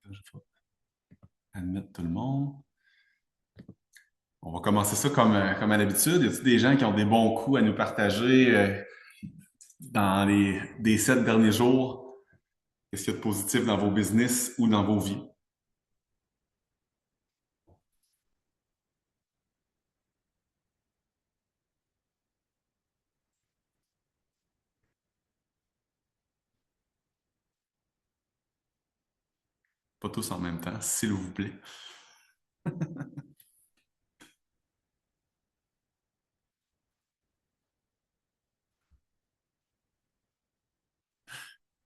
Je vais admettre tout le monde. On va commencer ça comme à l'habitude. Y a-t-il des gens qui ont des bons coups à nous partager dans des 7 derniers jours? Qu'est-ce qu'il y a de positif dans vos business ou dans vos vies? Pas tous en même temps, s'il vous plaît.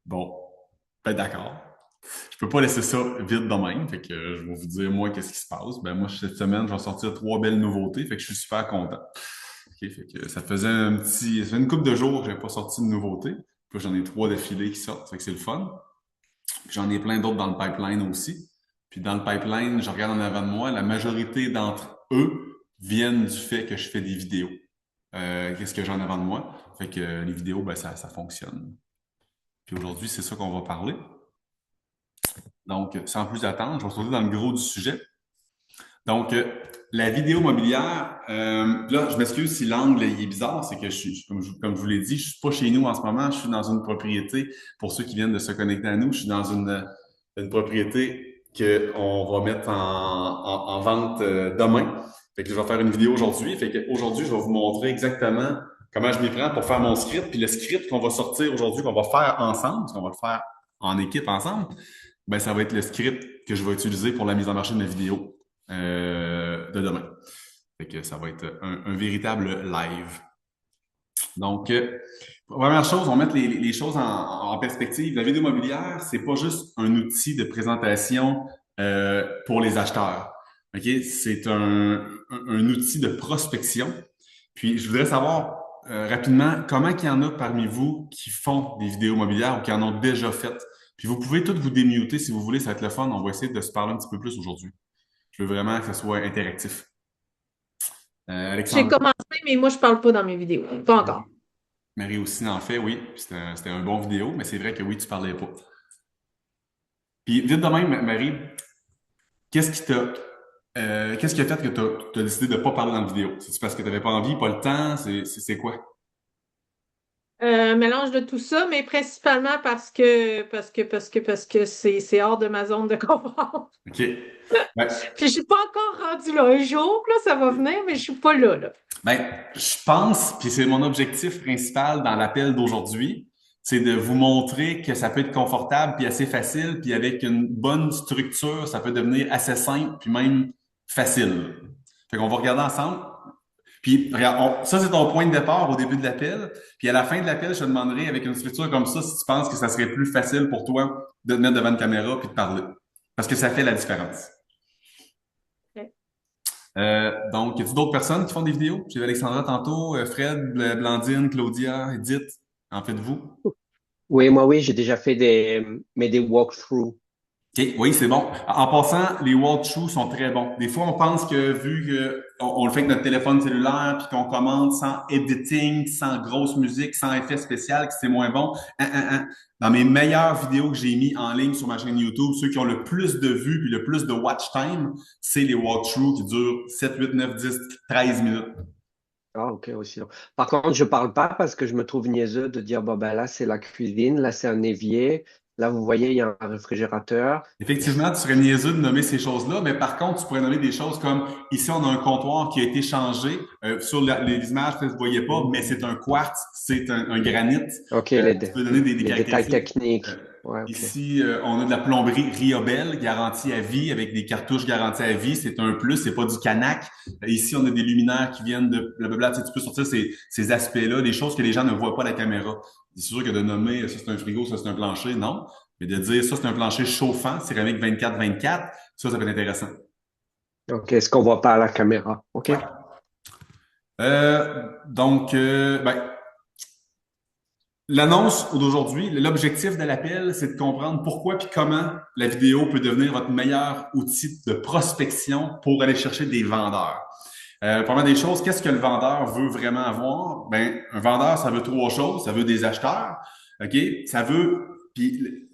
Bon, ben d'accord. Je peux pas laisser ça vite de même. Fait que je vais vous dire, moi, qu'est-ce qui se passe. Ben moi, cette semaine, je vais sortir 3 belles nouveautés. Fait que je suis super content. OK, fait que ça fait une couple de jours que j'ai pas sorti de nouveautés. Puis là, j'en ai 3 d'affilée qui sortent. Fait que c'est le fun. Puis j'en ai plein d'autres dans le pipeline aussi. Puis dans le pipeline, je regarde en avant de moi, la majorité d'entre eux viennent du fait que je fais des vidéos. Qu'est-ce que j'ai en avant de moi? Fait que les vidéos, ben ça fonctionne. Puis aujourd'hui, c'est ça qu'on va parler. Donc, sans plus attendre, je vais sauter dans le gros du sujet. Donc, la vidéo mobilière, là, je m'excuse si l'angle est bizarre, c'est que comme je vous l'ai dit, je suis pas chez nous en ce moment, je suis dans une propriété, pour ceux qui viennent de se connecter à nous, je suis dans une propriété qu'on va mettre en vente demain. Fait que je vais faire une vidéo aujourd'hui. Fait que aujourd'hui, je vais vous montrer exactement comment je m'y prends pour faire mon script. Puis le script qu'on va sortir aujourd'hui, qu'on va faire ensemble, parce qu'on va le faire en équipe ensemble, ben ça va être le script que je vais utiliser pour la mise en marché de ma vidéo de demain. Fait que ça va être un véritable live. Donc, première chose, on va mettre les choses en perspective. La vidéo mobilière, c'est pas juste un outil de présentation pour les acheteurs. OK? C'est un outil de prospection. Puis, je voudrais savoir rapidement comment il y en a parmi vous qui font des vidéos mobilières ou qui en ont déjà faites. Puis, vous pouvez toutes vous démuter si vous voulez, ça va être le fun. On va essayer de se parler un petit peu plus aujourd'hui. Je veux vraiment que ce soit interactif. J'ai Alexandre, commencé, mais moi, je parle pas dans mes vidéos. Pas encore. Marie aussi en fait, oui. C'était un bon vidéo, mais c'est vrai que oui, tu parlais pas. Puis vite de même, Marie, qu'est-ce qui t'a qu'est-ce qui a fait que tu as décidé de pas parler dans la vidéo? C'est parce que tu n'avais pas envie, pas le temps? C'est quoi? Mélange de tout ça, mais principalement parce que c'est hors de ma zone de confort. OK. Ben, Puis je suis pas encore rendue là. Un jour, là, ça va venir, mais je suis pas là, là. je pense, puis c'est mon objectif principal dans l'appel d'aujourd'hui, c'est de vous montrer que ça peut être confortable puis assez facile, puis avec une bonne structure, ça peut devenir assez simple puis même facile. Fait qu'on va regarder ensemble. Puis, regarde, ça, c'est ton point de départ au début de l'appel. Puis, à la fin de l'appel, je te demanderai, avec une structure comme ça, si tu penses que ça serait plus facile pour toi de te mettre devant une caméra puis de parler. Parce que ça fait la différence. Ok. Donc, y a-t-il d'autres personnes qui font des vidéos? J'ai vu Alexandra tantôt, Fred, Blandine, Claudia, Edith. En faites-vous? Oui, moi, oui, j'ai déjà fait mais des walkthroughs. OK, oui, c'est bon. En passant, les walkthroughs sont très bons. Des fois, on pense que vu que on le fait avec notre téléphone cellulaire, puis qu'on commande sans editing, sans grosse musique, sans effet spécial, que c'est moins bon. Dans mes meilleures vidéos que j'ai mis en ligne sur ma chaîne YouTube, ceux qui ont le plus de vues puis le plus de watch time, c'est les walkthroughs qui durent 7, 8, 9, 10, 13 minutes. Ah, ok, aussi. Par contre, je parle pas parce que je me trouve niaiseux de dire, bon, ben là, c'est la cuisine, là, c'est un évier, là, vous voyez, il y a un réfrigérateur. Effectivement, tu serais niaiseux de nommer ces choses-là, mais par contre, tu pourrais nommer des choses comme ici, on a un comptoir qui a été changé. Sur les images, peut-être que vous ne voyez pas, mais c'est un quartz, c'est un granit. Ok, Tu peux donner des les détails caractéristiques. techniques. Euh, Ouais, ok. Ici, on a de la plomberie Riobel, garantie à vie, avec des cartouches garanties à vie. C'est un plus, c'est pas du Canac. Ici, on a des luminaires qui viennent de blablabla. Tu sais, tu peux sortir ces aspects-là, des choses que les gens ne voient pas à la caméra. C'est sûr que de nommer ça c'est un frigo, ça c'est un plancher, non. Mais de dire ça, c'est un plancher chauffant, céramique 24-24, ça peut être intéressant. Ok, est-ce qu'on voit pas à la caméra? Ok. Ouais. Ben, l'annonce d'aujourd'hui, l'objectif de l'appel, c'est de comprendre pourquoi et comment la vidéo peut devenir votre meilleur outil de prospection pour aller chercher des vendeurs. Première des choses, qu'est-ce que le vendeur veut vraiment avoir? Ben, un vendeur, ça veut 3 choses. Ça veut des acheteurs, OK? Ça veut, puis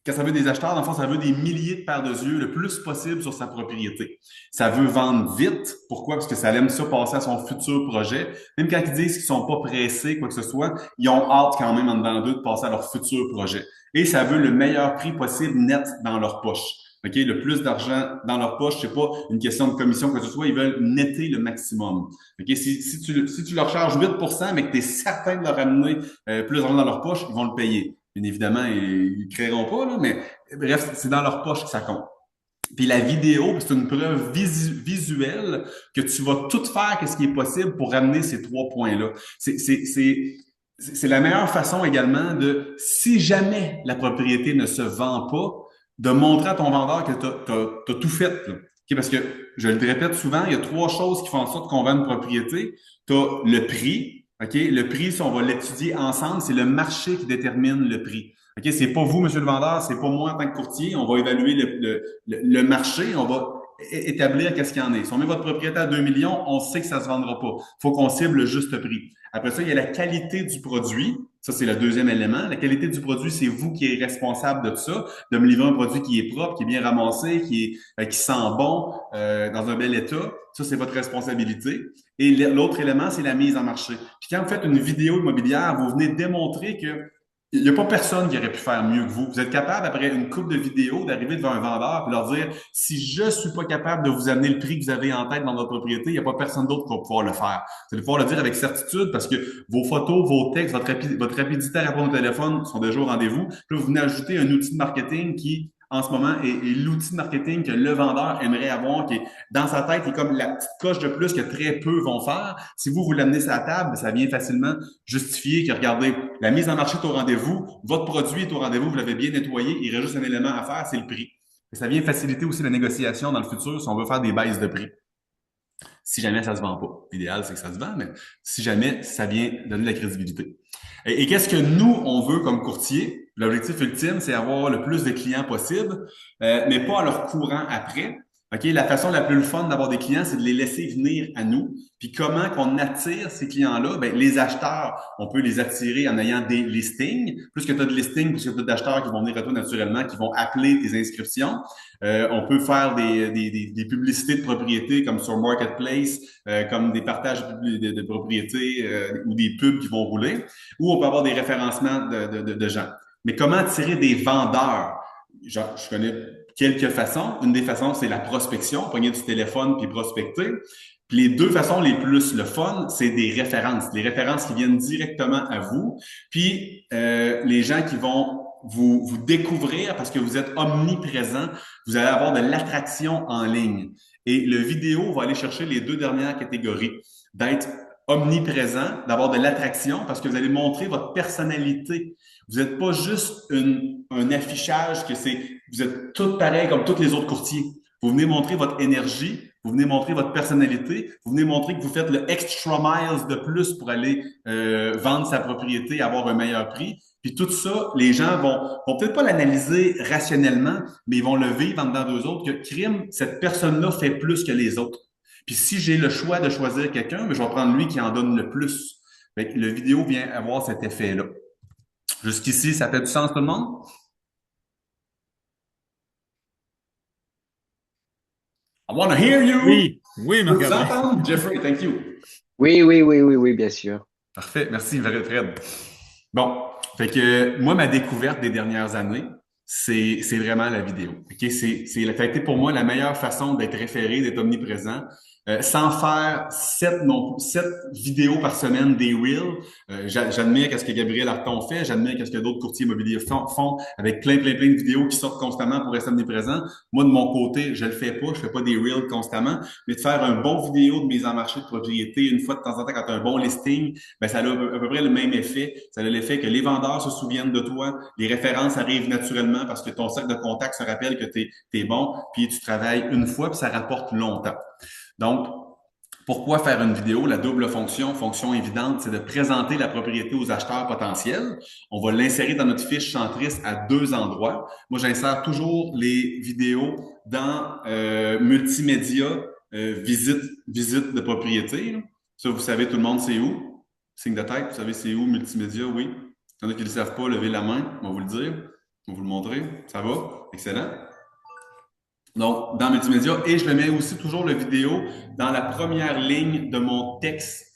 Quand ça veut des acheteurs, dans le fond, ça veut des milliers de paires de yeux le plus possible sur sa propriété. Ça veut vendre vite. Pourquoi? Parce que ça aime ça passer à son futur projet. Même quand ils disent qu'ils sont pas pressés, quoi que ce soit, ils ont hâte quand même en dedans d'eux de passer à leur futur projet. Et ça veut le meilleur prix possible net dans leur poche. OK? Le plus d'argent dans leur poche, c'est pas une question de commission, quoi que ce soit, ils veulent netter le maximum. OK? Si tu leur charges 8%, mais que tu es certain de leur amener plus d'argent dans leur poche, ils vont le payer. Bien évidemment, ils ne créeront pas, là, mais bref, c'est dans leur poche que ça compte. Puis la vidéo, c'est une preuve visuelle que tu vas tout faire ce qui est possible pour ramener ces 3 points-là. C'est la meilleure façon également de, si jamais la propriété ne se vend pas, de montrer à ton vendeur que tu as tout fait. Là. Okay, parce que, je le répète souvent, il y a 3 choses qui font en sorte qu'on vend une propriété. Tu as le prix. OK? Le prix, si on va l'étudier ensemble, c'est le marché qui détermine le prix. OK? C'est pas vous, monsieur le vendeur, c'est pas moi en tant que courtier. On va évaluer le marché, on va établir qu'est-ce qu'il y en est. Si on met votre propriété à 2 millions, on sait que ça se vendra pas. Il faut qu'on cible le juste prix. Après ça, il y a la qualité du produit. Ça, c'est le deuxième élément. La qualité du produit, c'est vous qui êtes responsable de tout ça, de me livrer un produit qui est propre, qui est bien ramassé, qui sent bon, dans un bel état. Ça, c'est votre responsabilité. Et l'autre élément, c'est la mise en marché. Puis quand vous faites une vidéo immobilière, vous venez démontrer que il n'y a pas personne qui aurait pu faire mieux que vous. Vous êtes capable, après une couple de vidéos, d'arriver devant un vendeur et leur dire, si je suis pas capable de vous amener le prix que vous avez en tête dans votre propriété, il n'y a pas personne d'autre qui va pouvoir le faire. Vous allez pouvoir le dire avec certitude parce que vos photos, vos textes, votre rapidité à répondre au téléphone sont déjà au rendez-vous. Puis là, vous venez ajouter un outil de marketing qui, en ce moment, est l'outil de marketing que le vendeur aimerait avoir, qui est dans sa tête, qui est comme la petite coche de plus que très peu vont faire. Si vous l'amenez sur la table, ça vient facilement justifier que, regardez, la mise en marché est au rendez-vous, votre produit est au rendez-vous, vous l'avez bien nettoyé, il reste juste un élément à faire, c'est le prix. Et ça vient faciliter aussi la négociation dans le futur si on veut faire des baisses de prix. Si jamais ça se vend pas. L'idéal, c'est que ça se vend, mais si jamais ça vient donner de la crédibilité. Et qu'est-ce que nous, on veut comme courtier? L'objectif ultime, c'est avoir le plus de clients possible, mais pas en leur courant après. OK? La façon la plus fun d'avoir des clients, c'est de les laisser venir à nous. Puis comment qu'on attire ces clients-là? Ben, les acheteurs, on peut les attirer en ayant des listings. Plus que tu as de listings, plus que tu as d'acheteurs qui vont venir à toi naturellement, qui vont appeler tes inscriptions. On peut faire des publicités de propriété comme sur Marketplace, comme des partages de propriétés ou des pubs qui vont rouler. Ou on peut avoir des référencements de gens. Mais comment attirer des vendeurs? Je connais quelques façons. Une des façons, c'est la prospection, pogner du téléphone puis prospecter. Puis les 2 façons les plus le fun, c'est des références. Les références qui viennent directement à vous. Puis les gens qui vont vous découvrir parce que vous êtes omniprésent, vous allez avoir de l'attraction en ligne. Et le vidéo va aller chercher les 2 dernières catégories. D'être omniprésent, d'avoir de l'attraction parce que vous allez montrer votre personnalité. Vous n'êtes pas juste un affichage que vous êtes tout pareil comme tous les autres courtiers. Vous venez montrer votre énergie, vous venez montrer votre personnalité, vous venez montrer que vous faites le extra miles de plus pour aller vendre sa propriété, avoir un meilleur prix. Puis tout ça, les gens vont peut-être pas l'analyser rationnellement, mais ils vont le vivre en dedans d'eux autres que crime, cette personne-là fait plus que les autres. Puis si j'ai le choix de choisir quelqu'un, je vais prendre lui qui en donne le plus. Fait que le vidéo vient avoir cet effet-là. Jusqu'ici, ça fait du sens tout le monde? I want to hear you! Oui, oui, Vous Marc-André. entendre? Jeffrey, thank you. Oui, bien sûr. Parfait, merci Fred. Bon, fait que moi, ma découverte des dernières années, c'est vraiment la vidéo. OK? Ça a été pour moi la meilleure façon d'être référé, d'être omniprésent. Sans faire 7 vidéos par semaine des Reels. J'admire ce que Gabriel Arton fait, j'admire ce que d'autres courtiers immobiliers font avec plein de vidéos qui sortent constamment pour rester omniprésent. Moi, de mon côté, je le fais pas, je fais pas des Reels constamment, mais de faire un bon vidéo de mise en marché de propriété une fois de temps en temps quand tu as un bon listing, ben ça a à peu près le même effet. Ça a l'effet que les vendeurs se souviennent de toi, les références arrivent naturellement parce que ton cercle de contact se rappelle que tu es bon, puis tu travailles une fois, puis ça rapporte longtemps. Donc, pourquoi faire une vidéo? La double fonction évidente, c'est de présenter la propriété aux acheteurs potentiels. On va l'insérer dans notre fiche centriste à 2 endroits. Moi, j'insère toujours les vidéos dans multimédia, visite de propriété. Là. Ça, vous savez, tout le monde sait où. Signe de tête, vous savez c'est où, multimédia, oui. Il y en a qui ne le savent pas, levez la main, on va vous le dire. On va vous le montrer. Ça va? Excellent. Donc, dans Multimédia, et je le mets aussi toujours le vidéo dans la première ligne de mon texte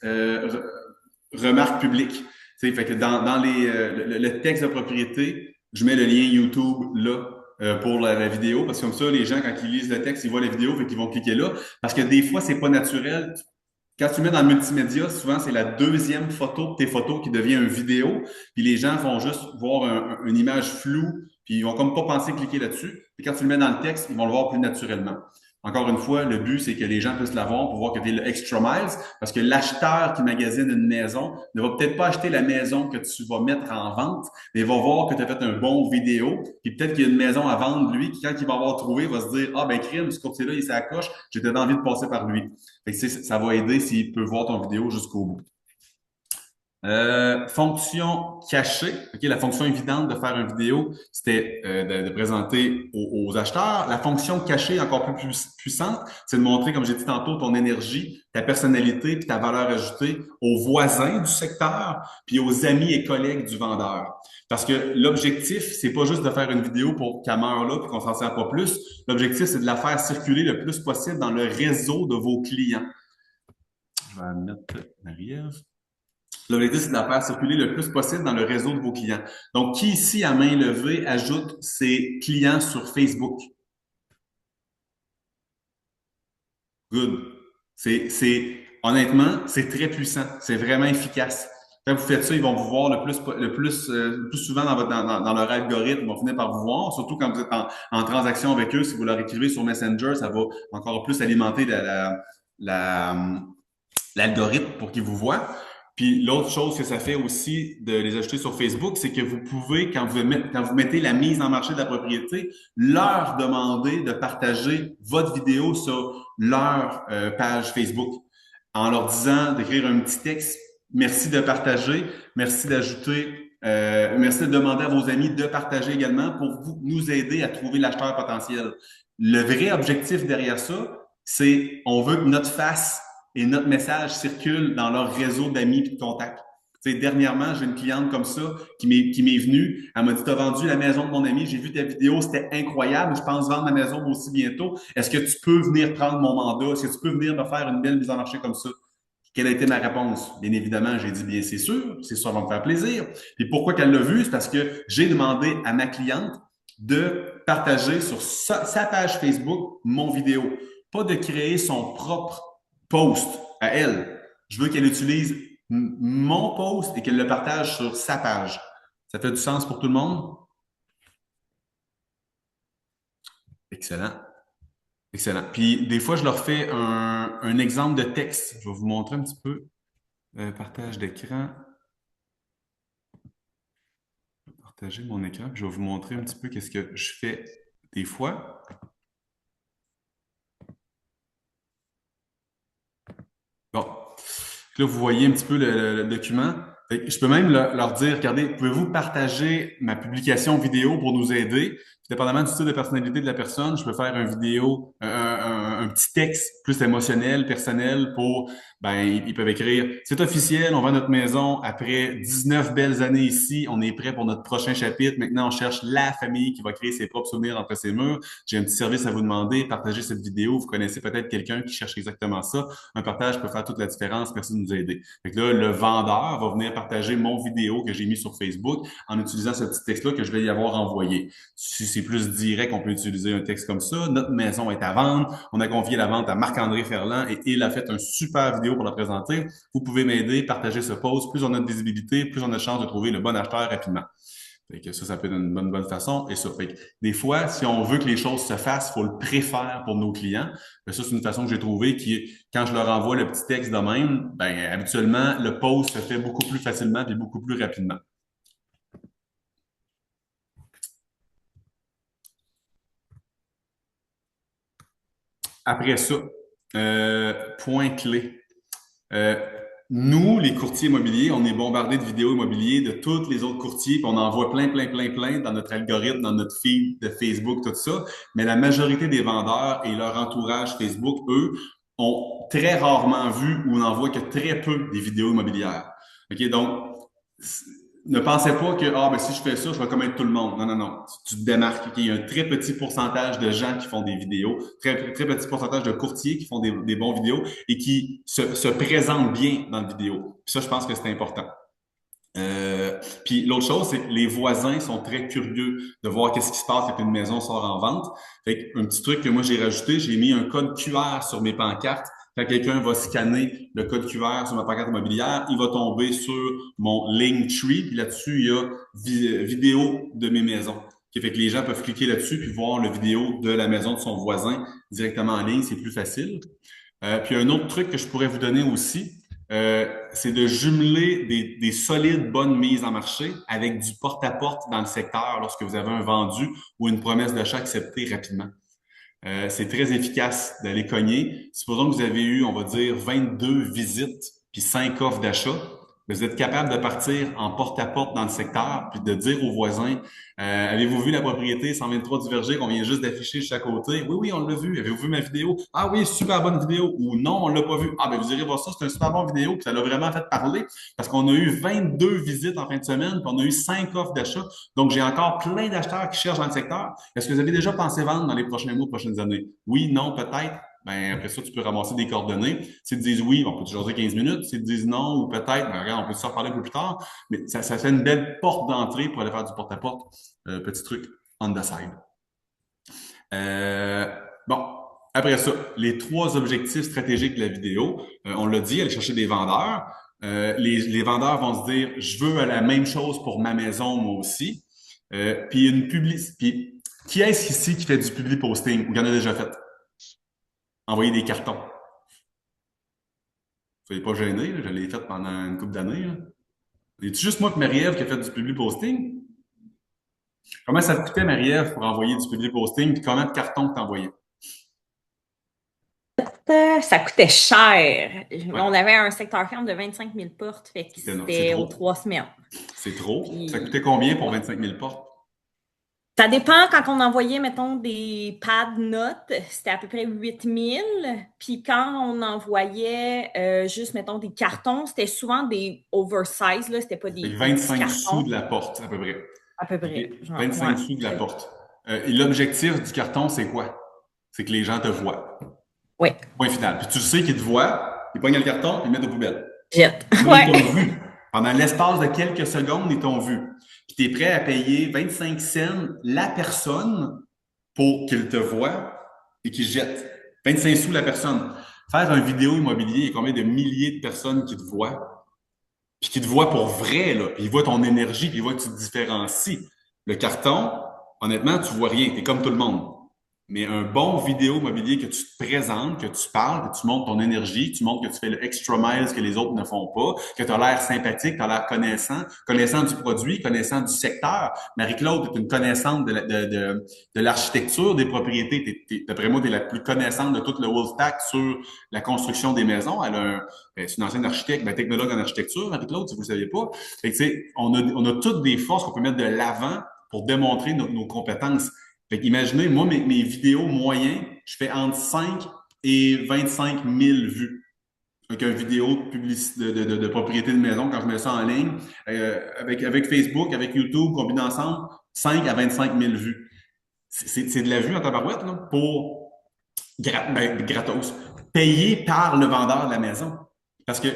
remarque publique. Tu sais, fait que dans le texte de propriété, je mets le lien YouTube là pour la vidéo, parce que comme ça, les gens, quand ils lisent le texte, ils voient la vidéo, fait qu'ils vont cliquer là. Parce que des fois, c'est pas naturel. Quand tu mets dans le multimédia, souvent, c'est la deuxième photo de tes photos qui devient une vidéo, puis les gens vont juste voir une image floue, puis ils vont comme pas penser cliquer là-dessus. Puis quand tu le mets dans le texte, ils vont le voir plus naturellement. Encore une fois, le but, c'est que les gens puissent l'avoir pour voir que tu es le extra miles, parce que l'acheteur qui magasine une maison ne va peut-être pas acheter la maison que tu vas mettre en vente, mais il va voir que tu as fait un bon vidéo, puis peut-être qu'il y a une maison à vendre, lui, qui, quand il va avoir trouvé, va se dire, ah ben crime, ce courtier-là, il s'accroche, j'ai peut-être envie de passer par lui. Fait que, ça va aider s'il peut voir ton vidéo jusqu'au bout. Fonction cachée, ok, la fonction évidente de faire une vidéo, c'était de présenter aux acheteurs. La fonction cachée, encore plus puissante, c'est de montrer, comme j'ai dit tantôt, ton énergie, ta personnalité, puis ta valeur ajoutée aux voisins du secteur, puis aux amis et collègues du vendeur. Parce que l'objectif, c'est pas juste de faire une vidéo pour qu'elle meure là, puis qu'on s'en sert pas plus. L'objectif, c'est de la faire circuler le plus possible dans le réseau de vos clients. Je vais mettre Marie-Ève. L'objectif, c'est de la faire circuler le plus possible dans le réseau de vos clients. Donc, qui ici, à main levée, ajoute ses clients sur Facebook? Good. Honnêtement, c'est très puissant. C'est vraiment efficace. Quand vous faites ça, ils vont vous voir le plus souvent dans leur algorithme. Ils vont finir par vous voir, surtout quand vous êtes en transaction avec eux. Si vous leur écrivez sur Messenger, ça va encore plus alimenter l'algorithme pour qu'ils vous voient. Puis l'autre chose que ça fait aussi de les ajouter sur Facebook, c'est que vous pouvez, quand vous mettez la mise en marché de la propriété, leur demander de partager votre vidéo sur leur page Facebook en leur disant d'écrire un petit texte. Merci de partager, merci d'ajouter, merci de demander à vos amis de partager également pour nous aider à trouver l'acheteur potentiel. Le vrai objectif derrière ça, c'est on veut que notre face et notre message circule dans leur réseau d'amis et de contacts. Tu sais, dernièrement, j'ai une cliente comme ça qui m'est venue. Elle m'a dit, t'as vendu la maison de mon ami, j'ai vu ta vidéo, c'était incroyable. Je pense vendre ma maison aussi bientôt. Est-ce que tu peux venir prendre mon mandat? Est-ce que tu peux venir me faire une belle mise en marché comme ça? Quelle a été ma réponse? Bien évidemment, j'ai dit, bien, c'est sûr, ça va me faire plaisir. Puis pourquoi qu'elle l'a vu? C'est parce que j'ai demandé à ma cliente de partager sur sa page Facebook mon vidéo. Pas de créer son propre post à elle. Je veux qu'elle utilise mon post et qu'elle le partage sur sa page. Ça fait du sens pour tout le monde? Excellent. Excellent. Puis des fois, je leur fais un exemple de texte. Je vais vous montrer un petit peu. Partage d'écran. Partager mon écran. Puis je vais vous montrer un petit peu qu'est-ce que je fais des fois. Bon. Là, vous voyez un petit peu le document. Je peux même leur dire, regardez, pouvez-vous partager ma publication vidéo pour nous aider? Dépendamment du style de personnalité de la personne, je peux faire une vidéo, un petit texte plus émotionnel, personnel pour, ben, ils peuvent écrire, c'est officiel, on vend notre maison après 19 belles années ici, on est prêt pour notre prochain chapitre. Maintenant, on cherche la famille qui va créer ses propres souvenirs entre ses murs. J'ai un petit service à vous demander, partagez cette vidéo. Vous connaissez peut-être quelqu'un qui cherche exactement ça. Un partage peut faire toute la différence. Merci de nous aider. Fait que là, le vendeur va venir partager mon vidéo que j'ai mis sur Facebook en utilisant ce petit texte-là que je vais y avoir envoyé. Si c'est plus direct, on peut utiliser un texte comme ça. Notre maison est à vendre. On a confié la vente à Marc-André Ferland et il a fait un super vidéo pour la présenter. Vous pouvez m'aider, partager ce post. Plus on a de visibilité, plus on a de chance de trouver le bon acheteur rapidement. Fait que ça peut être une bonne façon. Et ça, fait que des fois, si on veut que les choses se fassent, il faut le préfaire pour nos clients. Mais ça, c'est une façon que j'ai trouvée qui, quand je leur envoie le petit texte de même, ben, habituellement, le post se fait beaucoup plus facilement et beaucoup plus rapidement. Après ça, point clé. Nous, les courtiers immobiliers, on est bombardés de vidéos immobiliers de tous les autres courtiers, puis on en voit plein dans notre algorithme, dans notre feed de Facebook, tout ça. Mais la majorité des vendeurs et leur entourage Facebook, eux, ont très rarement vu ou n'en voient que très peu des vidéos immobilières. OK? Donc, ne pensez pas que ah ben si je fais ça, je vais commettre tout le monde. Non, non, non. Tu te démarques. Il y a un très petit pourcentage de gens qui font des vidéos, très petit pourcentage de courtiers qui font des bons vidéos et qui se présentent bien dans la vidéo. Puis ça, je pense que c'est important. Puis l'autre chose, c'est que les voisins sont très curieux de voir qu'est-ce qui se passe quand une maison sort en vente. Fait un petit truc que moi j'ai rajouté, j'ai mis un code QR sur mes pancartes. Quand quelqu'un va scanner le code QR sur ma pancarte immobilière, il va tomber sur mon Linktree. Puis là-dessus, il y a vidéo de mes maisons. Qui fait que les gens peuvent cliquer là-dessus puis voir la vidéo de la maison de son voisin directement en ligne. C'est plus facile. Puis un autre truc que je pourrais vous donner aussi, c'est de jumeler des solides bonnes mises en marché avec du porte-à-porte dans le secteur lorsque vous avez un vendu ou une promesse d'achat acceptée rapidement. C'est très efficace d'aller cogner. Supposons que vous avez eu, on va dire, 22 visites puis 5 offres d'achat. Vous êtes capable de partir en porte-à-porte dans le secteur puis de dire aux voisins, avez-vous vu la propriété 123 du Verger qu'on vient juste d'afficher de chaque côté? Oui, oui, on l'a vu. Avez-vous vu ma vidéo? Ah oui, super bonne vidéo. Ou non, on l'a pas vu. Ah, ben vous irez voir ça, c'est un super bon vidéo puis ça l'a vraiment fait parler parce qu'on a eu 22 visites en fin de semaine puis on a eu 5 offres d'achat. Donc, j'ai encore plein d'acheteurs qui cherchent dans le secteur. Est-ce que vous avez déjà pensé vendre dans les prochains mois, prochaines années? Oui, non, peut-être. Ben, après ça, tu peux ramasser des coordonnées. S'ils te disent oui, on peut toujours dire 15 minutes. S'ils te disent non ou peut-être, ben, regarde, on peut s'en reparler un peu plus tard. Mais ça fait une belle porte d'entrée pour aller faire du porte-à-porte. Petit truc on the side. Bon, après ça, les 3 objectifs stratégiques de la vidéo. On l'a dit, aller chercher des vendeurs. Les vendeurs vont se dire, je veux la même chose pour ma maison, moi aussi. Puis une publicité. Puis qui est-ce ici qui fait du public posting ou qui en a déjà fait? Envoyer des cartons. Soyez pas gênés, là, je l'ai fait pendant une couple d'années. C'est juste moi et Marie-Ève qui a fait du public posting. Comment ça te coûtait, Marie-Ève, pour envoyer du public posting, puis combien de cartons que t'envoyais? Ça coûtait cher. Ouais, On avait un secteur ferme de 25 000 portes, fait que c'est c'était aux trop. 3 semaines. C'est trop. Puis, Ça coûtait combien pour 25 000 portes? ça dépend quand on envoyait, mettons, des pads notes, c'était à peu près 8 000. Puis quand on envoyait juste, mettons, des cartons, c'était souvent des oversize, là, c'était pas Fait que des petits 25 sous cartons, de la porte, à peu près. à peu OK? près. Genre, 25 sous de la ouais. porte. Et l'objectif du carton, c'est quoi? C'est que les gens te voient. Oui, Point final. Puis tu sais qu'ils te voient, ils pognent le carton, ils le mettent aux poubelles. jet. Là, ils Ouais. t'ont vu. Pendant l'espace de quelques secondes, ils t'ont vu. Puis tu es prêt à payer 25 cents la personne pour qu'il te voie et qu'il jette. 25 sous la personne. Faire une vidéo immobilier, il y a combien de milliers de personnes qui te voient? Puis qui te voient pour vrai, là. Puis ils voient ton énergie, puis ils voient que tu te différencies. Le carton, honnêtement, tu vois rien. Tu es comme tout le monde. Mais un bon vidéo immobilier que tu te présentes, que tu parles, que tu montres ton énergie, tu montres que tu fais le extra miles que les autres ne font pas, que tu as l'air sympathique, tu as l'air connaissant du produit, connaissant du secteur. Marie-Claude est une connaissante de l'architecture des propriétés. D'après moi, tu es la plus connaissante de tout le whole stack sur la construction des maisons. C'est une ancienne architecte, technologue en architecture, Marie-Claude, si vous ne le saviez pas. Fait que, on a toutes des forces qu'on peut mettre de l'avant pour démontrer nos compétences. Fait qu'imaginez, moi, mes vidéos moyens, je fais entre 5 et 25 000 vues. Avec une vidéo de publicité, de propriété de maison, quand je mets ça en ligne, avec Facebook, avec YouTube, combiné ensemble, 5 à 25 000 vues. C'est de la vue en tabarouette, là, pour gratos, payé par le vendeur de la maison. Parce que,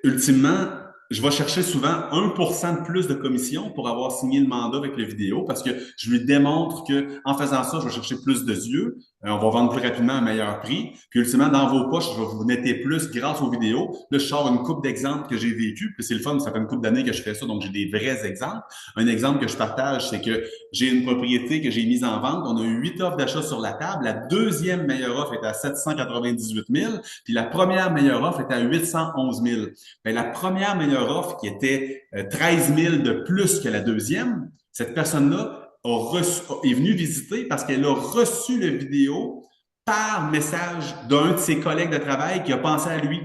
ultimement, je vais chercher souvent 1% de plus de commission pour avoir signé le mandat avec le vidéo parce que je lui démontre que en faisant ça, je vais chercher plus de yeux, on va vendre plus rapidement à un meilleur prix. Puis ultimement, dans vos poches, je vais vous netter plus grâce aux vidéos. Là, je sors une coupe d'exemples que j'ai vécu. Puis c'est le fun, ça fait une couple d'années que je fais ça, donc j'ai des vrais exemples. Un exemple que je partage, c'est que j'ai une propriété que j'ai mise en vente. On a eu 8 offres d'achat sur la table. La deuxième meilleure offre était à 798 000. Puis la première meilleure offre était à 811 000. Bien, la première meilleure offre qui était 13 000 de plus que la deuxième, cette personne-là est venue visiter parce qu'elle a reçu la vidéo par message d'un de ses collègues de travail qui a pensé à lui.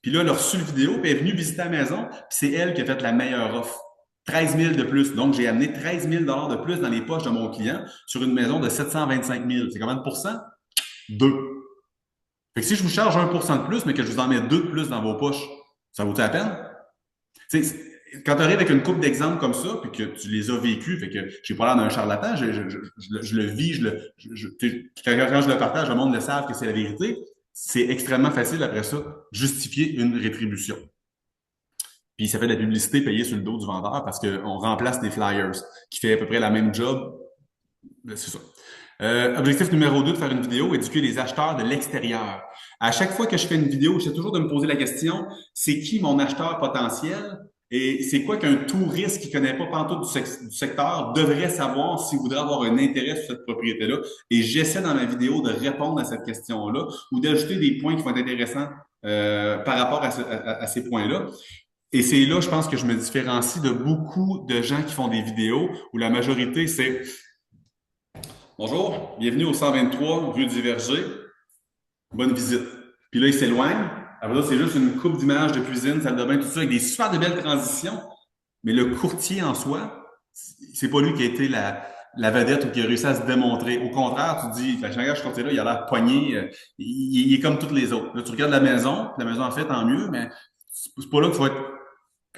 Puis là, elle a reçu la vidéo, puis elle est venue visiter la maison, puis c'est elle qui a fait la meilleure offre. 13 000 de plus. Donc, j'ai amené 13 000 de plus dans les poches de mon client sur une maison de 725 000. C'est combien de pourcents? 2. Fait que si je vous charge 1% de plus, mais que je vous en mets 2 de plus dans vos poches, ça vaut-il la peine? quand tu arrives avec une couple d'exemples comme ça, puis que tu les as vécus, fait que j'ai pas l'air d'un charlatan, je le vis, quand je le partage, le monde le savent que c'est la vérité, c'est extrêmement facile après ça justifier une rétribution. Puis ça fait de la publicité payée sur le dos du vendeur parce qu'on remplace des flyers qui fait à peu près la même job. C'est ça. Objectif numéro 2 de faire une vidéo, éduquer les acheteurs de l'extérieur. À chaque fois que je fais une vidéo, j'essaie toujours de me poser la question, c'est qui mon acheteur potentiel et c'est quoi qu'un touriste qui connaît pas pantoute du secteur devrait savoir s'il voudrait avoir un intérêt sur cette propriété-là. Et j'essaie dans ma vidéo de répondre à cette question-là ou d'ajouter des points qui vont être intéressants par rapport à ces points-là. Et c'est là, je pense que je me différencie de beaucoup de gens qui font des vidéos où la majorité, c'est bonjour, bienvenue au 123 rue du Verger. Bonne visite. Puis là, il s'éloigne. Après là, c'est juste une coupe d'images de cuisine, salle de bain, tout ça, avec des super de belles transitions. Mais le courtier en soi, c'est pas lui qui a été la vedette ou qui a réussi à se démontrer. Au contraire, tu dis, je regarde ce courtier-là, il a l'air pogné, il est comme toutes les autres. Là, tu regardes la maison en fait, tant mieux, mais c'est pas là qu'il faut être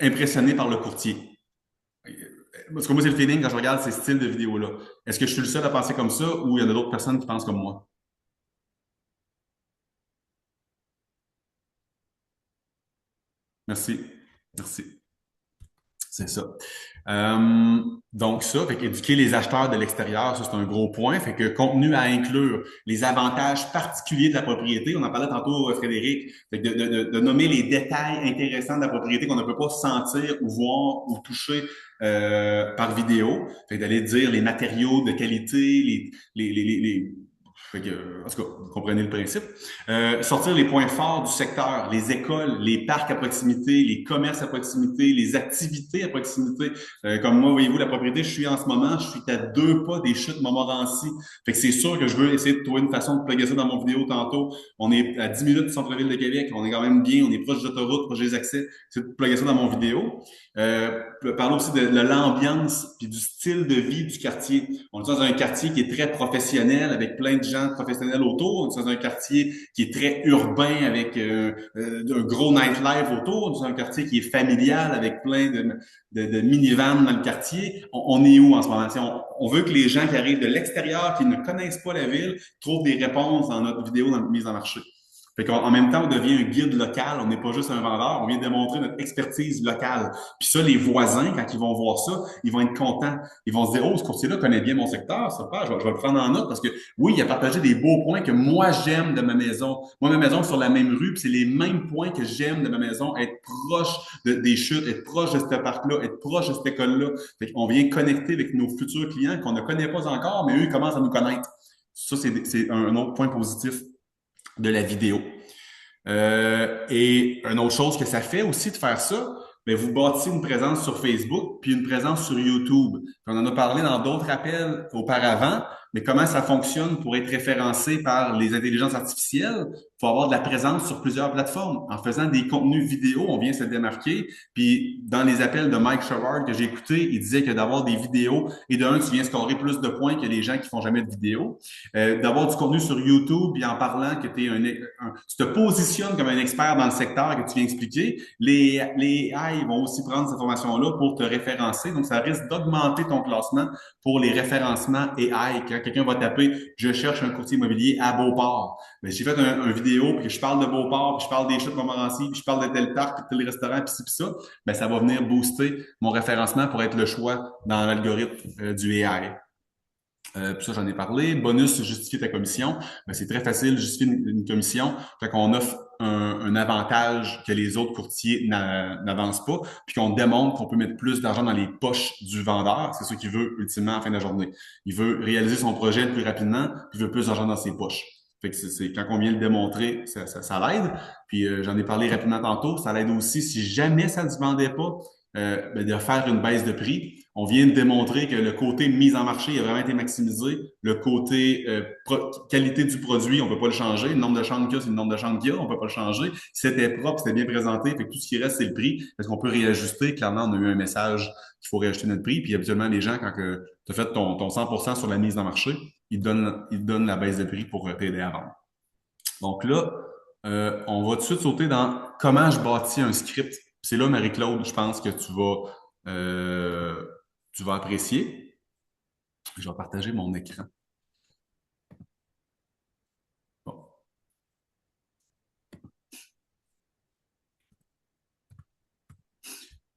impressionné par le courtier. Parce que moi, c'est le feeling quand je regarde ces styles de vidéos-là. Est-ce que je suis le seul à penser comme ça ou il y en a d'autres personnes qui pensent comme moi? Merci. Merci. C'est ça. Donc ça, fait qu'éduquer les acheteurs de l'extérieur, ça c'est un gros point. Fait que contenu à inclure, les avantages particuliers de la propriété. On en parlait tantôt, Frédéric. Fait que de nommer les détails intéressants de la propriété qu'on ne peut pas sentir ou voir ou toucher par vidéo. Fait que d'aller dire les matériaux de qualité, fait que, en tout cas, vous comprenez le principe. Sortir les points forts du secteur, les écoles, les parcs à proximité, les commerces à proximité, les activités à proximité. Comme moi, voyez-vous, la propriété, je suis en ce moment, je suis à 2 pas des chutes Montmorency. Fait que c'est sûr que je veux essayer de trouver une façon de plugger ça dans mon vidéo tantôt. On est à 10 minutes du centre-ville de Québec, on est quand même bien, on est proche d'autoroute, proche des accès. C'est de plugger ça dans mon vidéo. Parler aussi de l'ambiance puis du style de vie du quartier. On est dans un quartier qui est très professionnel avec plein de gens professionnels autour. On est dans un quartier qui est très urbain avec un gros nightlife autour. On est dans un quartier qui est familial avec plein de minivans dans le quartier. On est où en ce moment? On veut que les gens qui arrivent de l'extérieur, qui ne connaissent pas la ville, trouvent des réponses dans notre vidéo dans mise en marché. Fait qu'en même temps, on devient un guide local, on n'est pas juste un vendeur, on vient démontrer notre expertise locale. Puis ça, les voisins, quand ils vont voir ça, ils vont être contents. Ils vont se dire, oh, ce courtier-là connaît bien mon secteur, ça part, je vais le prendre en note parce que oui, il a partagé des beaux points que moi j'aime de ma maison. Moi, ma maison est sur la même rue, puis c'est les mêmes points que j'aime de ma maison, être proche des chutes, être proche de ce parc-là, être proche de cette école-là. Fait qu'on vient connecter avec nos futurs clients qu'on ne connaît pas encore, mais eux, ils commencent à nous connaître. Ça, c'est un autre point positif de la vidéo. Et une autre chose que ça fait aussi de faire ça, bien, vous bâtissez une présence sur Facebook puis une présence sur YouTube. On en a parlé dans d'autres appels auparavant, mais comment ça fonctionne pour être référencé par les intelligences artificielles? Il faut avoir de la présence sur plusieurs plateformes. En faisant des contenus vidéo, on vient se démarquer. Puis dans les appels de Mike Sherrard que j'ai écoutés, il disait que d'avoir des vidéos, et d'un, tu viens scorer plus de points que les gens qui font jamais de vidéo. D'avoir du contenu sur YouTube, puis en parlant que tu te positionnes comme un expert dans le secteur que tu viens expliquer, les AI vont aussi prendre cette information-là pour te référencer. Donc, ça risque d'augmenter ton classement pour les référencements AI. Quand quelqu'un va taper « Je cherche un courtier immobilier à Beauport », ben, j'ai fait un vidéo, puis je parle de Beauport, puis je parle des chutes Montmorency, puis je parle de tel parc, puis tel restaurant, puis ci, puis ça, ben, ça va venir booster mon référencement pour être le choix dans l'algorithme du AI. Puis ça, j'en ai parlé. Bonus, justifier ta commission. Ben, c'est très facile, justifier une commission. Fait qu'on offre un avantage que les autres courtiers n'avancent pas, puis qu'on démontre qu'on peut mettre plus d'argent dans les poches du vendeur. C'est ce qu'il veut ultimement à la fin de la journée. Il veut réaliser son projet le plus rapidement, puis il veut plus d'argent dans ses poches. Fait que c'est quand on vient le démontrer, ça l'aide. Puis j'en ai parlé rapidement tantôt. Ça l'aide aussi si jamais ça ne se vendait pas, ben, de faire une baisse de prix. On vient de démontrer que le côté mise en marché a vraiment été maximisé. Le côté qualité du produit, on peut pas le changer. Le nombre de chambres qu'il y a, c'est le nombre de chambres qu'il y a. On peut pas le changer. C'était propre, c'était bien présenté. Fait que tout ce qui reste, c'est le prix. Est-ce qu'on peut réajuster? Clairement, on a eu un message qu'il faut réajuster notre prix. Puis habituellement, les gens, quand tu as fait ton 100% sur la mise en marché, ils donnent la baisse de prix pour t'aider à vendre. Donc là, on va tout de suite sauter dans comment je bâtis un script C'est là, Marie-Claude, je pense que tu vas apprécier. Je vais partager mon écran. Bon.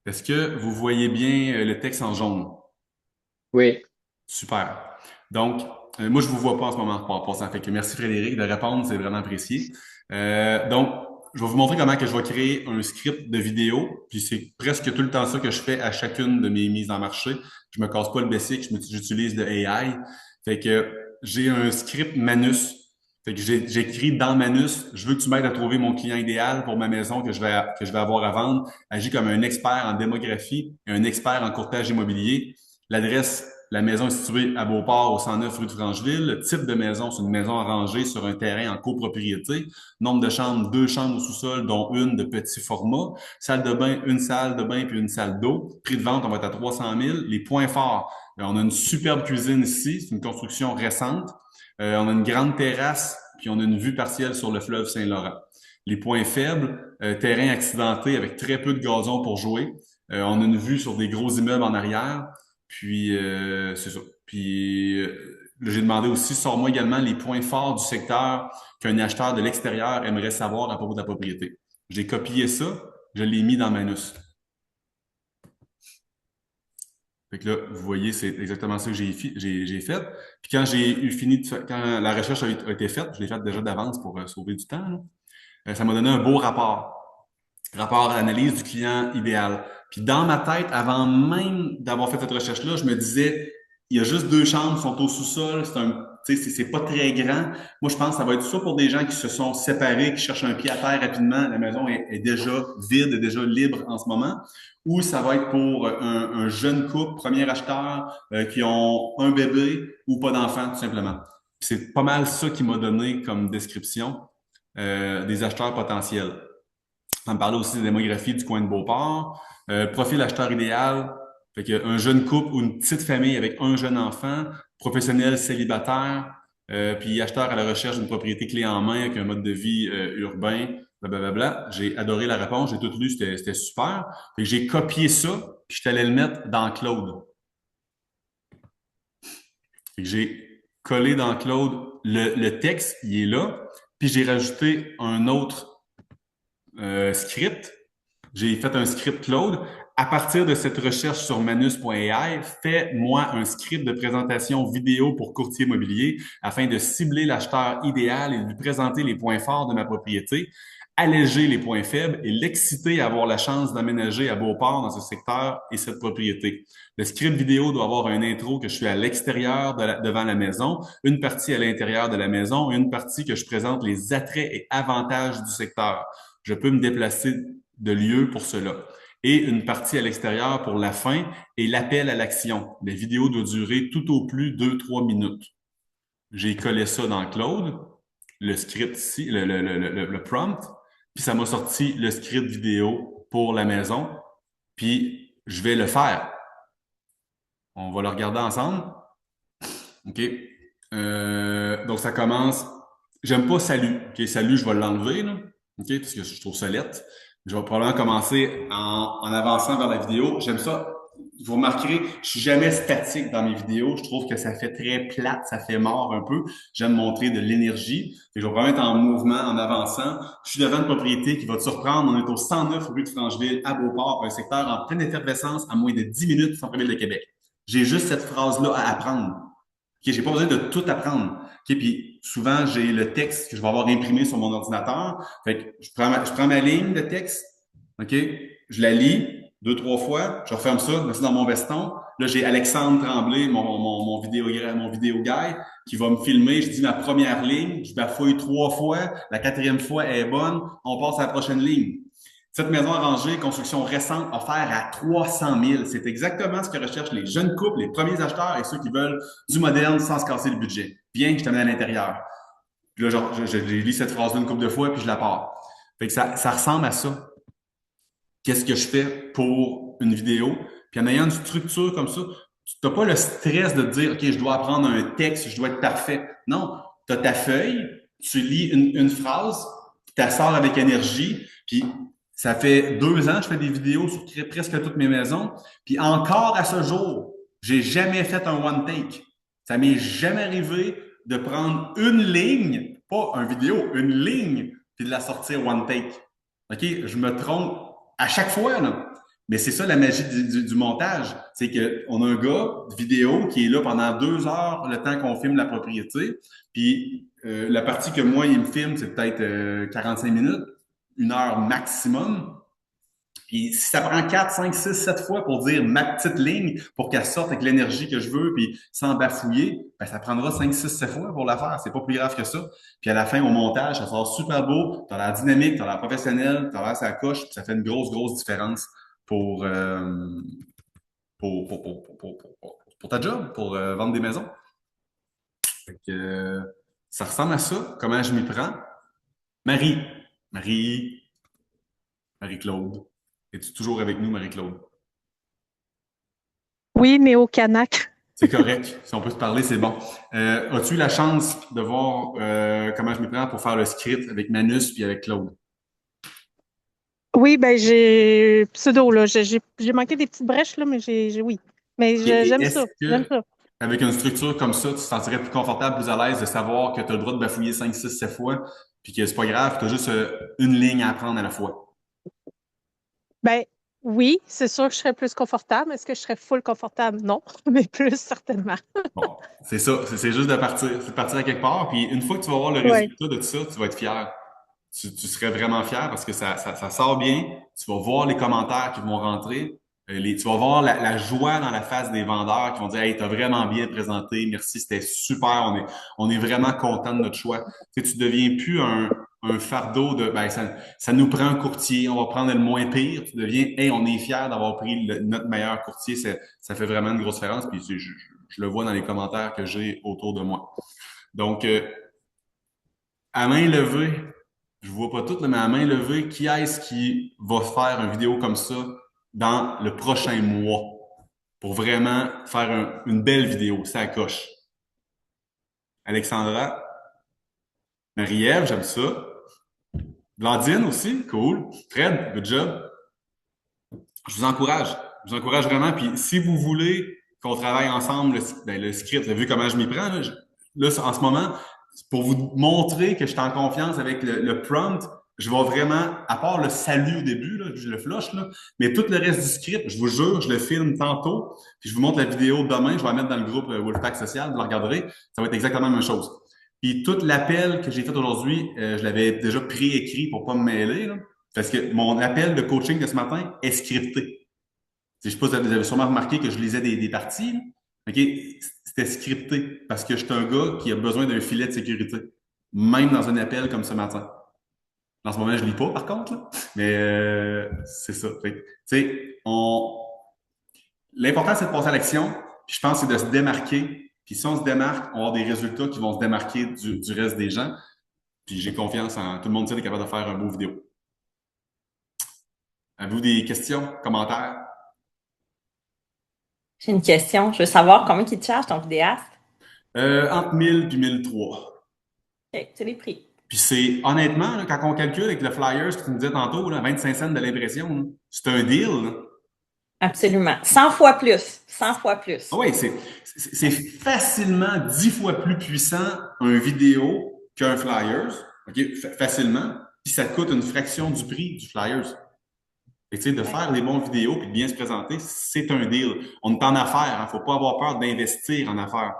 Est-ce que vous voyez bien le texte en jaune? Oui. Super. Donc, moi, je vous vois pas en ce moment en passant. Fait que merci Frédéric de répondre, c'est vraiment apprécié. Donc, je vais vous montrer comment que je vais créer un script de vidéo. Puis c'est presque tout le temps ça que je fais à chacune de mes mises en marché. Je me casse pas le basic, j'utilise de AI. Fait que j'ai un script Manus. Fait que j'écris dans Manus, je veux que tu m'aides à trouver mon client idéal pour ma maison que je vais avoir à vendre. Agis comme un expert en démographie et un expert en courtage immobilier. L'adresse, la maison est située à Beauport, au 109 rue de Francheville. Le type de maison, c'est une maison arrangée sur un terrain en copropriété. Nombre de chambres, 2 chambres au sous-sol, dont une de petit format. Salle de bain, une salle de bain puis une salle d'eau. Prix de vente, on va être à 300 000. Les points forts, on a une superbe cuisine ici. C'est une construction récente. On a une grande terrasse, puis on a une vue partielle sur le fleuve Saint-Laurent. Les points faibles, terrain accidenté avec très peu de gazon pour jouer. On a une vue sur des gros immeubles en arrière. Puis, c'est ça. Puis, j'ai demandé aussi, sors-moi également les points forts du secteur qu'un acheteur de l'extérieur aimerait savoir à propos de la propriété. J'ai copié ça, je l'ai mis dans Manus. Fait que là, vous voyez, c'est exactement ça que j'ai fait. Puis quand j'ai eu fini quand la recherche a été faite, je l'ai faite déjà d'avance pour sauver du temps, là, ça m'a donné un beau rapport. Rapport d'analyse du client idéal. Puis dans ma tête, avant même d'avoir fait cette recherche-là, je me disais, il y a juste 2 chambres, sont au sous-sol, c'est pas très grand. Moi, je pense que ça va être soit pour des gens qui se sont séparés, qui cherchent un pied à terre rapidement, la maison est déjà vide, est déjà libre en ce moment, ou ça va être pour un jeune couple, premier acheteur, qui ont un bébé ou pas d'enfant, tout simplement. C'est pas mal ça qui m'a donné comme description des acheteurs potentiels. Ça me parlait aussi de démographie du coin de Beauport. Profil acheteur idéal, fait que un jeune couple ou une petite famille avec un jeune enfant, professionnel célibataire, puis acheteur à la recherche d'une propriété clé en main avec un mode de vie urbain, blablabla. J'ai adoré la réponse, j'ai tout lu, c'était super. Fait que j'ai copié ça, puis je suis allé le mettre dans Claude. Fait que j'ai collé dans Claude le texte, il est là, puis j'ai rajouté un autre script. J'ai fait un script Claude. À partir de cette recherche sur manus.ai, fais-moi un script de présentation vidéo pour courtier immobilier afin de cibler l'acheteur idéal et lui présenter les points forts de ma propriété, alléger les points faibles et l'exciter à avoir la chance d'aménager à Beauport dans ce secteur et cette propriété. Le script vidéo doit avoir un intro que je suis à l'extérieur devant la maison, une partie à l'intérieur de la maison et une partie que je présente les attraits et avantages du secteur. Je peux me déplacer de lieu pour cela. Et une partie à l'extérieur pour la fin et l'appel à l'action. La vidéo doit durer tout au plus 2-3 minutes. J'ai collé ça dans Claude, le script ici, le prompt, puis ça m'a sorti le script vidéo pour la maison, puis je vais le faire. On va le regarder ensemble. OK. Donc, ça commence. J'aime pas salut. OK, salut, je vais l'enlever, là. OK, parce que je trouve ça lettre. Je vais probablement commencer en avançant vers la vidéo. J'aime ça. Vous remarquerez, je suis jamais statique dans mes vidéos. Je trouve que ça fait très plate, ça fait mort un peu. J'aime montrer de l'énergie. Et je vais probablement être en mouvement, en avançant. Je suis devant une propriété qui va te surprendre. On est au 109 rue de Francheville, à Beauport, un secteur en pleine effervescence à moins de 10 minutes du centre-ville de Québec. J'ai juste cette phrase-là à apprendre. OK, j'ai pas besoin de tout apprendre. OK, puis souvent, j'ai le texte que je vais avoir imprimé sur mon ordinateur. Fait que je prends ma ligne de texte, OK, je la lis 2-3 fois, je referme ça, je mets ça dans mon veston. Là, j'ai Alexandre Tremblay, mon vidéo guy, qui va me filmer. Je dis ma première ligne, je bafouille 3 fois, la 4e fois est bonne, on passe à la prochaine ligne. Cette maison arrangée, construction récente, offerte à 300 000. C'est exactement ce que recherchent les jeunes couples, les premiers acheteurs et ceux qui veulent du moderne sans se casser le budget. Viens, je t'amène à l'intérieur. Puis là, genre, je lis cette phrase-là une couple de fois, puis je la pars. Fait que ça ressemble à ça. Qu'est-ce que je fais pour une vidéo? Puis en ayant une structure comme ça, tu n'as pas le stress de te dire, OK, je dois apprendre un texte, je dois être parfait. Non, tu as ta feuille, tu lis une phrase, tu la sors avec énergie, puis Ça fait 2 ans que je fais des vidéos sur presque toutes mes maisons. Puis encore à ce jour, j'ai jamais fait un one take. Ça m'est jamais arrivé de prendre une ligne, pas un vidéo, une ligne, puis de la sortir one take. OK? Je me trompe à chaque fois, là. Mais c'est ça la magie du montage. C'est qu'on a un gars de vidéo qui est là pendant 2 heures le temps qu'on filme la propriété. Puis la partie que moi, il me filme, c'est peut-être 45 minutes, 1 heure maximum. Puis si ça prend 4, 5, 6, 7 fois pour dire ma petite ligne pour qu'elle sorte avec l'énergie que je veux, puis sans bafouiller, ben ça prendra 5, 6, 7 fois pour la faire. C'est pas plus grave que ça. Puis à la fin, au montage, ça sort super beau. T'as l'air dynamique, t'as l'air professionnel, t'as l'air ça coche, puis ça fait une grosse, grosse différence pour, pour ta job, pour vendre des maisons. Fait que, ça ressemble à ça. Comment je m'y prends? Marie. Marie. Marie-Claude. Es-tu toujours avec nous, Marie-Claude? Oui, mais au Canac. C'est correct. Si on peut se parler, c'est bon. As-tu eu la chance de voir comment je m'y prends pour faire le script avec Manus puis avec Claude? Oui, ben j'ai pseudo, là. J'ai manqué des petites brèches, là, mais oui. Mais j'aime Est-ce ça. J'aime que, ça. avec une structure comme ça, tu te sentirais plus confortable, plus à l'aise de savoir que tu as le droit de bafouiller 5, 6, 7 fois, puis que c'est pas grave, tu as juste une ligne à apprendre à la fois? Ben oui, c'est sûr que je serais plus confortable. Est-ce que je serais full confortable? Non, mais plus certainement. Bon, c'est ça. C'est juste de partir. C'est de partir à quelque part. Puis une fois que tu vas voir le Oui. résultat de tout ça, tu vas être fier. Tu serais vraiment fier parce que ça sort bien. Tu vas voir les commentaires qui vont rentrer. Tu vas voir la joie dans la face des vendeurs qui vont dire, hey, t'as vraiment bien présenté. Merci, c'était super. On est vraiment content de notre choix. Tu sais, tu deviens plus un fardeau de, ben, ça nous prend un courtier. On va prendre le moins pire. Tu deviens, hey, on est fier d'avoir pris notre meilleur courtier. Ça fait vraiment une grosse différence. Puis je le vois dans les commentaires que j'ai autour de moi. Donc, à main levée, je vois pas tout, mais à main levée, qui est-ce qui va faire une vidéo comme ça dans le prochain mois pour vraiment faire une belle vidéo, ça coche. Alexandra, Marie-Ève, j'aime ça. Blandine aussi, cool. Fred, good job. Je vous encourage. Je vous encourage vraiment. Puis si vous voulez qu'on travaille ensemble le script, vu comment je m'y prends, là, en ce moment, pour vous montrer que je suis en confiance avec le prompt, je vais vraiment, à part le salut au début, là, je le flush, là, mais tout le reste du script, je vous jure, je le filme tantôt, puis je vous montre la vidéo demain, je vais la mettre dans le groupe Wolfpack Social, vous la regarderez, ça va être exactement la même chose. Puis tout l'appel que j'ai fait aujourd'hui, je l'avais déjà préécrit pour pas me mêler, là, parce que mon appel de coaching de ce matin est scripté. Je sais pas si vous avez sûrement remarqué que je lisais des parties, là. OK? C'était scripté parce que je suis un gars qui a besoin d'un filet de sécurité, même dans un appel comme ce matin. En ce moment, je lis pas, par contre, là. Mais c'est ça. Fait que, tu sais, l'important, c'est de passer à l'action. Puis je pense que c'est de se démarquer. Puis si on se démarque, on va avoir des résultats qui vont se démarquer du reste des gens. Puis j'ai confiance en tout le monde qui est capable de faire un beau vidéo. Avez-vous des questions, commentaires? J'ai une question. Je veux savoir combien il te charge ton vidéaste. Entre 1000 puis 1003. OK, c'est les prix. Puis c'est, honnêtement, là, quand on calcule avec le flyer, ce que tu me disais tantôt, là, 25 cents de l'impression, là, c'est un deal, là. Absolument. 100 fois plus. 100 fois plus. Ah oui, c'est facilement 10 fois plus puissant un vidéo qu'un flyers. OK? Facilement. Puis ça coûte une fraction du prix du flyers. Et tu sais, de faire des bons vidéos puis de bien se présenter, c'est un deal. On est en affaires, hein. Faut pas avoir peur d'investir en affaires.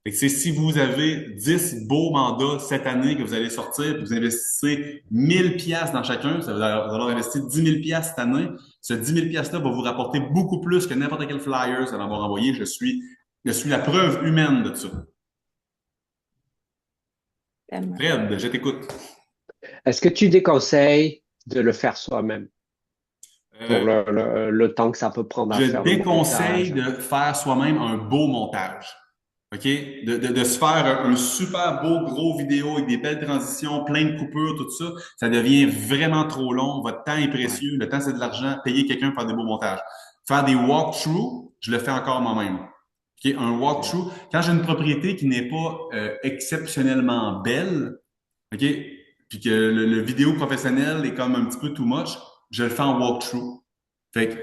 Fait que, si vous avez 10 beaux mandats cette année que vous allez sortir, puis vous investissez 1000 pièces dans chacun, ça vous allez avoir investi 10 000 pièces cette année. Ce 10 000 pièces-là va vous rapporter beaucoup plus que n'importe quel flyer ça va avoir envoyé. Je suis la preuve humaine de ça. Fred, je t'écoute. Est-ce que tu déconseilles de le faire soi-même pour le temps que ça peut prendre à Je faire déconseille de faire soi-même un beau montage. OK? De se faire un super beau gros vidéo avec des belles transitions, plein de coupures, tout ça, ça devient vraiment trop long. Votre temps est précieux. Le temps, c'est de l'argent. Payer quelqu'un pour faire des beaux montages. Faire des walkthroughs, je le fais encore moi-même. OK? Un walkthrough. Quand j'ai une propriété qui n'est pas exceptionnellement belle, OK? Puis que le vidéo professionnel est comme un petit peu too much, je le fais en walkthrough. Fait que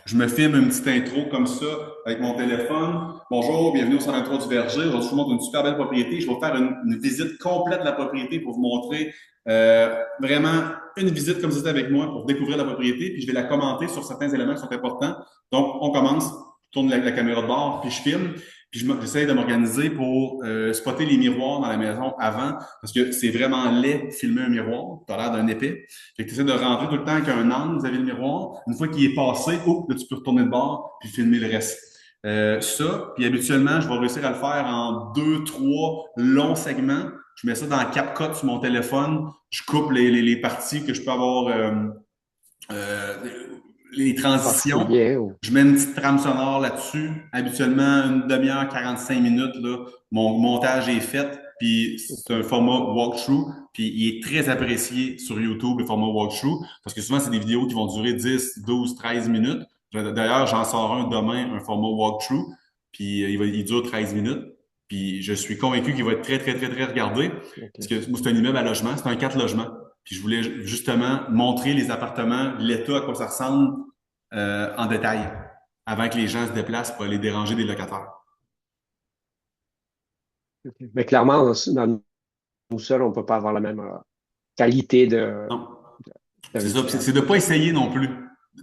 je me filme une petite intro comme ça avec mon téléphone. Bonjour, bienvenue au 123 du Verger. Aujourd'hui, je vous montre une super belle propriété. Je vais vous faire une visite complète de la propriété pour vous montrer vraiment une visite comme c'était avec moi pour découvrir la propriété. Puis je vais la commenter sur certains éléments qui sont importants. Donc, on commence, je tourne la caméra de bord, puis je filme. Puis j'essaie de m'organiser pour spotter les miroirs dans la maison avant, parce que c'est vraiment laid de filmer un miroir. Tu as l'air d'un épais. Fait que tu essaies de rentrer tout le temps avec un angle vis-à-vis le miroir. Une fois qu'il est passé, là, tu peux retourner de bord puis filmer le reste. Ça, puis habituellement, je vais réussir à le faire en 2, 3 longs segments. Je mets ça dans CapCut sur mon téléphone. Je coupe les parties que je peux avoir, euh, les transitions. Je mets une petite trame sonore là-dessus. Habituellement, une demi-heure, 45 minutes, là, mon montage est fait. Puis c'est un format walkthrough. Puis il est très apprécié sur YouTube, le format walkthrough, parce que souvent, c'est des vidéos qui vont durer 10, 12, 13 minutes. D'ailleurs, j'en sors un demain, un format walkthrough. Puis il dure 13 minutes. Puis je suis convaincu qu'il va être très, très, très, très regardé. Okay. Parce que moi, c'est un immeuble à logement, c'est un 4 logements. Puis je voulais justement montrer les appartements, l'état, à quoi ça ressemble en détail, avant que les gens se déplacent pour aller déranger des locataires. Mais clairement, dans nous seuls, on ne peut pas avoir la même qualité de... Non. C'est ça. C'est de ne pas essayer non plus.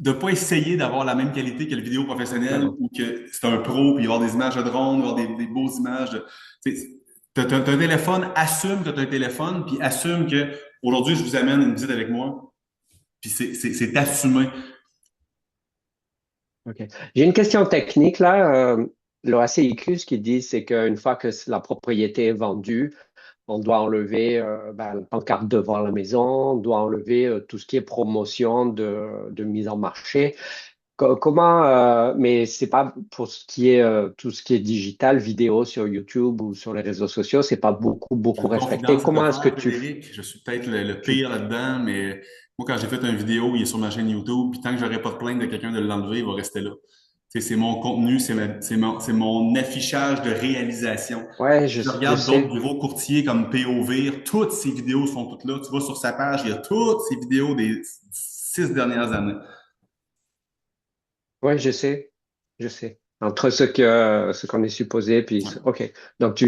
De ne pas essayer d'avoir la même qualité que le vidéo professionnel ou que c'est un pro, puis il va y avoir des images de drone, il va y avoir des beaux images. Tu as un téléphone, assume que tu as un téléphone, puis assume que aujourd'hui, je vous amène une visite avec moi. Puis c'est assumé. OK. J'ai une question technique là. L'OACIQ, ce qu'ils disent, c'est qu'une fois que la propriété est vendue, on doit enlever la pancarte devant la maison, on doit enlever tout ce qui est promotion de mise en marché. Comment, mais c'est pas pour ce qui est tout ce qui est digital, vidéo sur YouTube ou sur les réseaux sociaux, c'est pas beaucoup respecté. Comment est-ce que tu... Je suis peut-être le pire là-dedans, mais moi, quand j'ai fait une vidéo, il est sur ma chaîne YouTube, puis tant que j'aurai pas de plainte de quelqu'un de l'enlever, il va rester là. C'est mon contenu, c'est mon affichage de réalisation. Ouais, je regarde d'autres bureaux courtiers comme POV, toutes ces vidéos sont toutes là. Tu vas sur sa page, il y a toutes ces vidéos des 6 dernières années. Oui, je sais. Entre ce qu'on est supposé, puis OK. Donc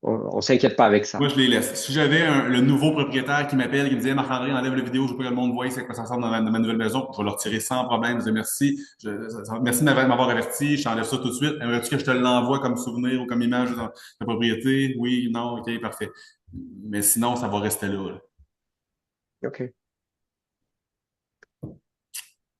on s'inquiète pas avec ça. Moi, je les laisse. Si j'avais le nouveau propriétaire qui m'appelle, qui me disait Marc-André, enlève la vidéo, je veux pas que le monde voie c'est quoi ça ressemble dans ma nouvelle maison, je vais le retirer sans problème. Je dis merci. Merci de m'avoir averti, je t'enlève ça tout de suite. Aimerais-tu que je te l'envoie comme souvenir ou comme image de ta propriété? Oui, non, OK, parfait. Mais sinon, ça va rester là. OK.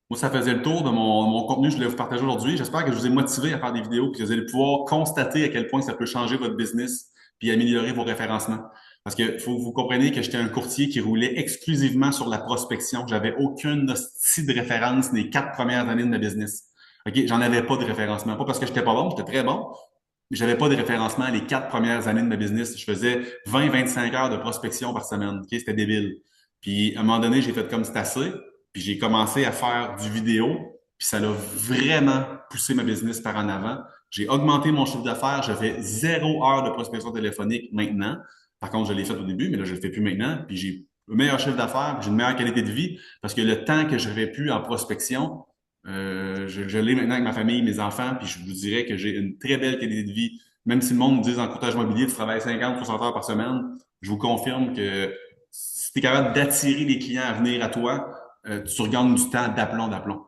Moi, ça faisait le tour de mon contenu que je voulais vous partager aujourd'hui. J'espère que je vous ai motivé à faire des vidéos et que vous allez pouvoir constater à quel point ça peut changer votre business puis améliorer vos référencements. Parce que faut vous compreniez que j'étais un courtier qui roulait exclusivement sur la prospection. J'avavais aucune hostie de référence les 4 premières années de ma business. OK? J'en avais pas de référencement. Pas parce que j'étais pas bon, j'étais très bon, mais j'avais pas de référencement les 4 premières années de ma business. Je faisais 20-25 heures de prospection par semaine. OK? C'était débile. Puis à un moment donné, j'ai fait comme c'est assez. Puis j'ai commencé à faire du vidéo, puis ça a vraiment poussé ma business par en avant. J'ai augmenté mon chiffre d'affaires, je fais 0 heure de prospection téléphonique maintenant. Par contre, je l'ai fait au début, mais là, je le fais plus maintenant. Puis j'ai un meilleur chiffre d'affaires, j'ai une meilleure qualité de vie, parce que le temps que j'aurais pu en prospection, je l'ai maintenant avec ma famille, mes enfants, puis je vous dirais que j'ai une très belle qualité de vie. Même si le monde me dit en courtage immobilier, tu travailles 50, 60 heures par semaine, je vous confirme que si tu es capable d'attirer les clients à venir à toi, tu regagnes du temps d'aplomb.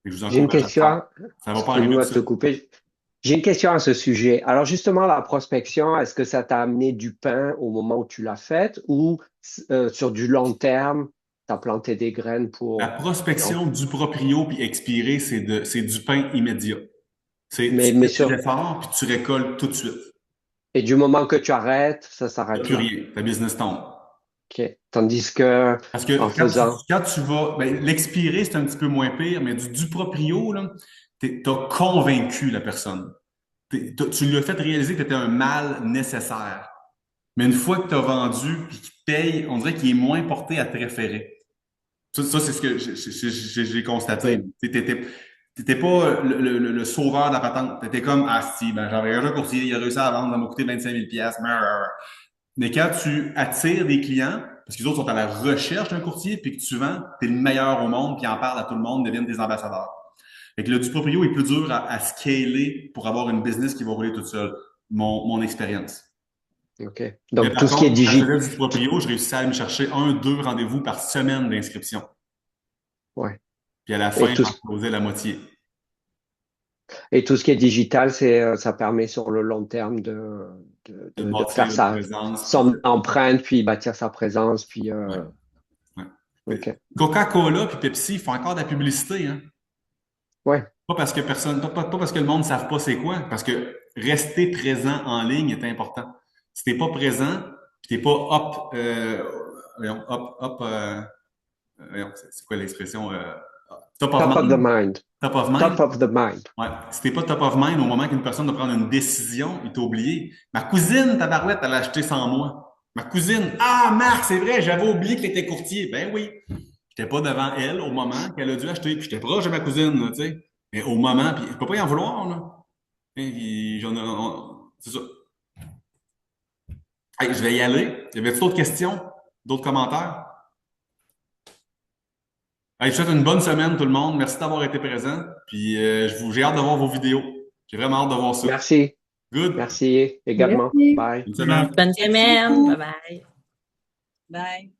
J'ai une question. Ça va pas arriver te couper. J'ai une question à ce sujet. Alors justement, la prospection, est-ce que ça t'a amené du pain au moment où tu l'as faite ou sur du long terme, tu as planté des graines pour... La prospection du proprio puis expiré, c'est du pain immédiat. Tu fais fort puis tu récoltes tout de suite. Et du moment que tu arrêtes, ça s'arrête plus rien. Ta business tombe. OK. Tandis que, parce que quand tu vas, l'expirer, c'est un petit peu moins pire, mais du proprio, là, t'as convaincu la personne. Tu lui as fait réaliser que tu étais un mal nécessaire. Mais une fois que tu as vendu et qu'il te paye, on dirait qu'il est moins porté à te référer. Ça c'est ce que j'ai constaté. T'étais pas le sauveur de la patente. T'étais comme, ah si, j'avais un courtier, il a réussi à vendre, ça m'a coûté 25 000 $. Mais quand tu attires des clients, parce que les autres sont à la recherche d'un courtier, puis que tu vends, tu es le meilleur au monde, puis en parle à tout le monde, deviennent des ambassadeurs. Fait que le du proprio est plus dur à scaler pour avoir une business qui va rouler toute seule. Mon expérience. OK. Mais Donc, par tout ce qui est contre, quand je digital. faisais du proprio, je réussissais à aller me chercher 1, 2 rendez-vous par semaine d'inscription. Ouais. Puis à la Et fin, tout, j'en closais la moitié. et tout ce qui est digital, ça permet sur le long terme De de faire bâtir une ça, présence. Puis son empreinte, puis bâtir sa présence, puis ouais, ouais. OK. Coca-Cola puis Pepsi font encore de la publicité, hein? Ouais, Pas parce que pas parce que le monde ne savent pas c'est quoi, parce que rester présent en ligne est important. Si t'es pas présent, puis t'es pas c'est quoi l'expression? Top of top of the mind. mind. Top of mind. Top of the mind. Ouais. Si t'es pas top of mind au moment qu'une personne doit prendre une décision, il t'a oublié. Ma cousine, tabarouette, elle a acheté sans moi. Ma cousine, ah, Marc, c'est vrai, j'avais oublié qu'elle était courtier. Ben oui. J'étais pas devant elle au moment qu'elle a dû acheter. Puis j'étais proche de ma cousine, là, tu sais. Mais au moment, puis je peux pas y en vouloir, là. Et puis, c'est ça. Hey, je vais y aller. Y avait-tu d'autres questions? D'autres commentaires? Hey, je vous souhaite une bonne semaine, tout le monde. Merci d'avoir été présent. Puis, j'ai hâte de voir vos vidéos. J'ai vraiment hâte de voir ça. Merci. Good. Merci également. Merci. Bye. Bonne semaine. Bonne semaine. Bye bye. Bye.